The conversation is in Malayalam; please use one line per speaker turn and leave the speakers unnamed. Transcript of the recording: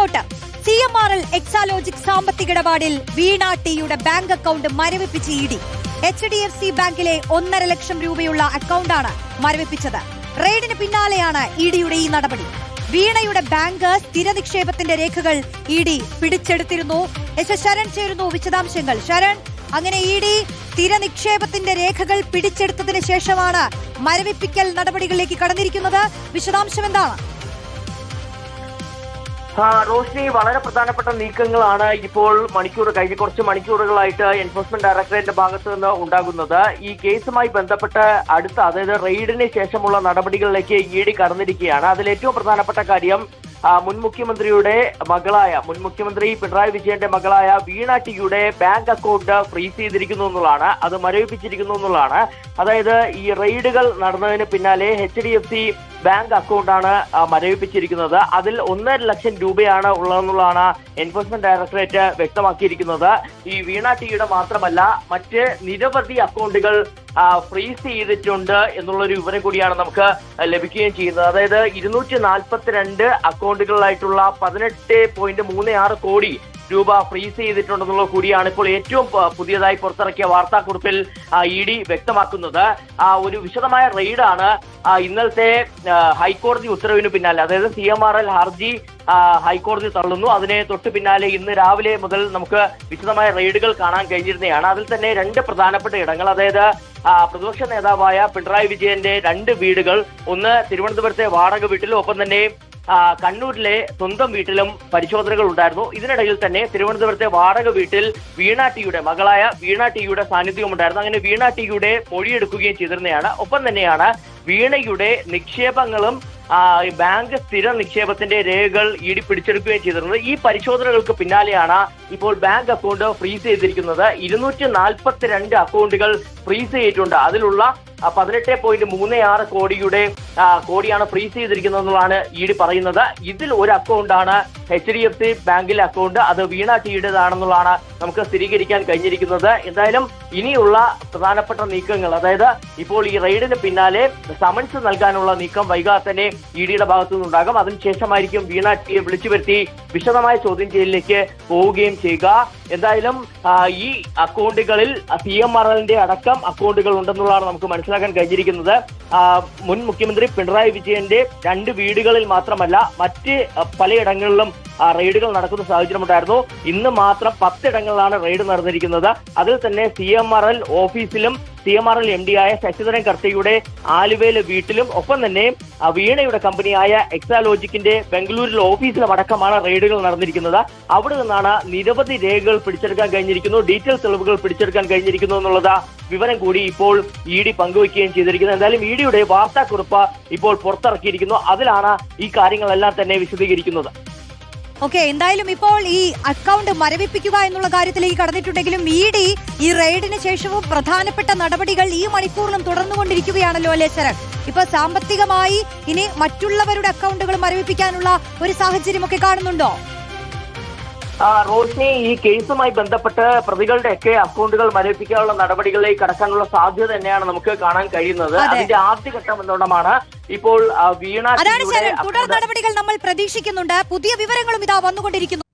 റിപ്പോർട്ട്. CMRL എക്സാലോജിക് സാമ്പത്തിക ഇടപാടിൽ വീണ ടിയുടെ ബാങ്ക് അക്കൗണ്ട് മരവിപ്പിച്ച് ED. HDFC ബാങ്കിലെ 1.5 ലക്ഷം രൂപയുള്ള അക്കൗണ്ടാണ് മരവിപ്പിച്ചത്. റെയ്ഡിന് പിന്നാലെയാണ് EDയുടെ ഈ നടപടി. വീണയുടെ ബാങ്ക് സ്ഥിര നിക്ഷേപത്തിന്റെ രേഖകൾ ED പിടിച്ചെടുത്തിരുന്നു. ശരൺ ചേരുന്നു വിശദാംശങ്ങൾ. ശരൺ, അങ്ങനെ ED സ്ഥിര നിക്ഷേപത്തിന്റെ രേഖകൾ പിടിച്ചെടുത്തതിന് ശേഷമാണ് മരവിപ്പിക്കൽ നടപടികളിലേക്ക് കടന്നിരിക്കുന്നത്. വിശദാംശം എന്താണ്?
റോഷ്നി, വളരെ പ്രധാനപ്പെട്ട നീക്കങ്ങളാണ് ഇപ്പോൾ കഴിഞ്ഞ കുറച്ച് മണിക്കൂറുകളായിട്ട് എൻഫോഴ്സ്മെന്റ് ഡയറക്ടറേറ്റിന്റെ ഭാഗത്ത് നിന്ന് ഉണ്ടാകുന്നത്. ഈ കേസുമായി ബന്ധപ്പെട്ട് അതായത് റെയ്ഡിന് ശേഷമുള്ള നടപടികളിലേക്ക് ED കടന്നിരിക്കുകയാണ്. അതിൽ ഏറ്റവും പ്രധാനപ്പെട്ട കാര്യം മുൻ മുഖ്യമന്ത്രി പിണറായി വിജയന്റെ മകളായ വീണ ടിയുടെ ബാങ്ക് അക്കൗണ്ട് ഫ്രീസ് ചെയ്തിരിക്കുന്നു എന്നുള്ളതാണ്. അത് മരവിപ്പിച്ചിരിക്കുന്നു എന്നുള്ളതാണ്. അതായത് ഈ റെയ്ഡുകൾ നടന്നതിന് പിന്നാലെ HDFC ബാങ്ക് അക്കൗണ്ടാണ് മരവിപ്പിച്ചിരിക്കുന്നത്. അതിൽ 1.5 ലക്ഷം രൂപയാണ് ഉള്ളതെന്നുള്ളതാണ് എൻഫോഴ്സ്മെന്റ് ഡയറക്ടറേറ്റ് വ്യക്തമാക്കിയിരിക്കുന്നത്. ഈ വീണ ടിയുടെ മാത്രമല്ല മറ്റ് നിരവധി അക്കൗണ്ടുകൾ ഫ്രീസ് ചെയ്തിട്ടുണ്ട് എന്നുള്ളൊരു വിവരം കൂടിയാണ് നമുക്ക് ലഭിക്കുകയും ചെയ്യുന്നത്. അതായത് 242 അക്കൗണ്ടുകളിലായിട്ടുള്ള 18.36 കോടി രൂപ ഫ്രീസ് ചെയ്തിട്ടുണ്ടെന്നുള്ളത് കൂടിയാണ് ഇപ്പോൾ ഏറ്റവും പുതിയതായി പുറത്തിറക്കിയ വാർത്താക്കുറിപ്പിൽ ED വ്യക്തമാക്കുന്നത്. ഒരു വിശദമായ റെയ്ഡാണ് ഇന്നലത്തെ ഹൈക്കോടതി ഉത്തരവിന് പിന്നാലെ. അതായത് CMRL ഹർജി ഹൈക്കോടതി തള്ളുന്നു. അതിനെ തൊട്ട് പിന്നാലെ ഇന്ന് രാവിലെ മുതൽ നമുക്ക് വിശദമായ റെയ്ഡുകൾ കാണാൻ കഴിഞ്ഞിരുന്നതാണ്. അതിൽ തന്നെ 2 പ്രധാനപ്പെട്ട ഇടങ്ങൾ, അതായത് പ്രതിപക്ഷ നേതാവായ പിണറായി വിജയന്റെ 2 വീടുകൾ, ഒന്ന് തിരുവനന്തപുരത്തെ വാടക വീട്ടിലും ഒപ്പം തന്നെ കണ്ണൂരിലെ സ്വന്തം വീട്ടിലും പരിശോധനകൾ ഉണ്ടായിരുന്നു. ഇതിനിടയിൽ തന്നെ തിരുവനന്തപുരത്തെ വാടക വീട്ടിൽ മകളായ വീണ ടിയുടെ സാന്നിധ്യം ഉണ്ടായിരുന്നു. അങ്ങനെ വീണ ടിയുടെ മൊഴിയെടുക്കുകയും ചെയ്തിരുന്നതാണ്. ഒപ്പം തന്നെയാണ് വീണയുടെ നിക്ഷേപങ്ങളും ബാങ്ക് സ്ഥിര നിക്ഷേപത്തിന്റെ രേഖകൾ ED പിടിച്ചെടുക്കുകയും ചെയ്തിരുന്നത്. ഈ പരിശോധനകൾക്ക് പിന്നാലെയാണ് ഇപ്പോൾ ബാങ്ക് അക്കൗണ്ട് ഫ്രീസ് ചെയ്തിരിക്കുന്നത്. 242 അക്കൗണ്ടുകൾ ഫ്രീസ് ചെയ്തിട്ടുണ്ട്. അതിലുള്ള 18.36 കോടിയാണ് ഫ്രീസ് ചെയ്തിരിക്കുന്നത് എന്നുള്ളതാണ് ED പറയുന്നത്. ഇതിൽ ഒരു അക്കൗണ്ടാണ് HDFC ബാങ്കിലെ അക്കൗണ്ട്. അത് വീണ ടിയുടേതാണെന്നുള്ളതാണ് നമുക്ക് സ്ഥിരീകരിക്കാൻ കഴിഞ്ഞിരിക്കുന്നത്. എന്തായാലും ഇനിയുള്ള പ്രധാനപ്പെട്ട നീക്കങ്ങൾ, അതായത് ഇപ്പോൾ ഈ റെയ്ഡിന് പിന്നാലെ സമൻസ് നൽകാനുള്ള നീക്കം വൈകാതെ തന്നെ EDയുടെ ഭാഗത്തു നിന്നുണ്ടാകും. അതിനുശേഷമായിരിക്കും വീണ ടിയെ വിളിച്ചു വരുത്തി വിശദമായ ചോദ്യം ചെയ്യലിലേക്ക് പോവുകയും ചെയ്യുക. എന്തായാലും ഈ അക്കൗണ്ടുകളിൽ CMRLന്റെ അടക്കം അക്കൗണ്ടുകൾ ഉണ്ടെന്നുള്ളതാണ് നമുക്ക് മനസ്സിലാക്കാൻ കഴിഞ്ഞിരിക്കുന്നത്. മുൻ മുഖ്യമന്ത്രി പിണറായി വിജയന്റെ 2 വീടുകളിൽ മാത്രമല്ല മറ്റ് പലയിടങ്ങളിലും റെയ്ഡുകൾ നടക്കുന്ന സാഹചര്യമുണ്ടായിരുന്നു. ഇന്ന് മാത്രം 10 ഇടങ്ങളിലാണ് റെയ്ഡ് നടന്നിരിക്കുന്നത്. അതിൽ തന്നെ CMRL ഓഫീസിലും CMRL MD ആയ ശശിധരൻ കർത്തയുടെ ആലുവയിലെ വീട്ടിലും ഒപ്പം തന്നെ വീണയുടെ കമ്പനിയായ എക്സാലോജിക്കിന്റെ ബംഗളൂരിലെ ഓഫീസിലും അടക്കമാണ് റെയ്ഡുകൾ നടന്നിരിക്കുന്നത്. അവിടെ നിന്നാണ് നിരവധി രേഖകൾ പിടിച്ചെടുക്കാൻ കഴിഞ്ഞിരിക്കുന്നു, ഡീറ്റെയിൽ തെളിവുകൾ പിടിച്ചെടുക്കാൻ കഴിഞ്ഞിരിക്കുന്നു എന്നുള്ള വിവരം കൂടി ഇപ്പോൾ ED പങ്കുവയ്ക്കുകയും ചെയ്തിരിക്കുന്നത്. എന്തായാലും EDയുടെ വാർത്താക്കുറിപ്പ് ഇപ്പോൾ പുറത്തിറക്കിയിരിക്കുന്നു. അതിലാണ് ഈ കാര്യങ്ങളെല്ലാം തന്നെ വിശദീകരിക്കുന്നത്.
എന്തായാലും ഇപ്പോൾ ഈ അക്കൗണ്ട് മരവിപ്പിക്കുക എന്നുള്ള കാര്യത്തിലേക്ക് കടന്നിട്ടുണ്ടെങ്കിലും ED ഈ റെയ്ഡിന് ശേഷവും പ്രധാനപ്പെട്ട നടപടികൾ ഈ മണിക്കൂറിലും തുടർന്നുകൊണ്ടിരിക്കുകയാണല്ലോ അല്ലേ ശരൺ? ഇപ്പൊ സാമ്പത്തികമായി ഇനി മറ്റുള്ളവരുടെ അക്കൗണ്ടുകൾ മരവിപ്പിക്കാനുള്ള ഒരു സാഹചര്യമൊക്കെ കാണുന്നുണ്ടോ?
റോഷ്നി, ഈ കേസുമായി ബന്ധപ്പെട്ട് പ്രതികളുടെയൊക്കെ അക്കൗണ്ടുകൾ മരവിപ്പിക്കാനുള്ള നടപടികളിലേക്ക് കടക്കാനുള്ള സാധ്യത തന്നെയാണ് നമുക്ക് കാണാൻ കഴിയുന്നത്. അതിന്റെ ആദ്യഘട്ടം എന്നോണമാണ് ഇപ്പോൾ വീണ
തുടർ നടപടികൾ നമ്മൾ പ്രതീക്ഷിക്കുന്നുണ്ട്. പുതിയ വിവരങ്ങളും ഇതാ വന്നുകൊണ്ടിരിക്കുന്നു.